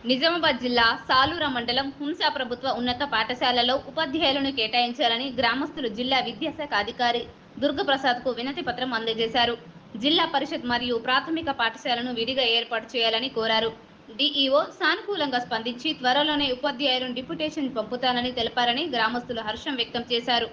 నిజామాబాద్ జిల్లా సాలూర మండలం హుంసా ప్రభుత్వ ఉన్నత పాఠశాలలో ఉపాధ్యాయులను కేటాయించాలని గ్రామస్తులు జిల్లా విద్యాశాఖ అధికారి దుర్గప్రసాద్కు వినతి పత్రం అందజేశారు. జిల్లా పరిషత్ మరియు ప్రాథమిక పాఠశాలను విడిగా ఏర్పాటు చేయాలని కోరారు. డిఈఓ సానుకూలంగా స్పందించి త్వరలోనే ఉపాధ్యాయులను డిప్యుటేషన్ పంపుతానని తెలిపారని గ్రామస్తులు హర్షం వ్యక్తం చేశారు.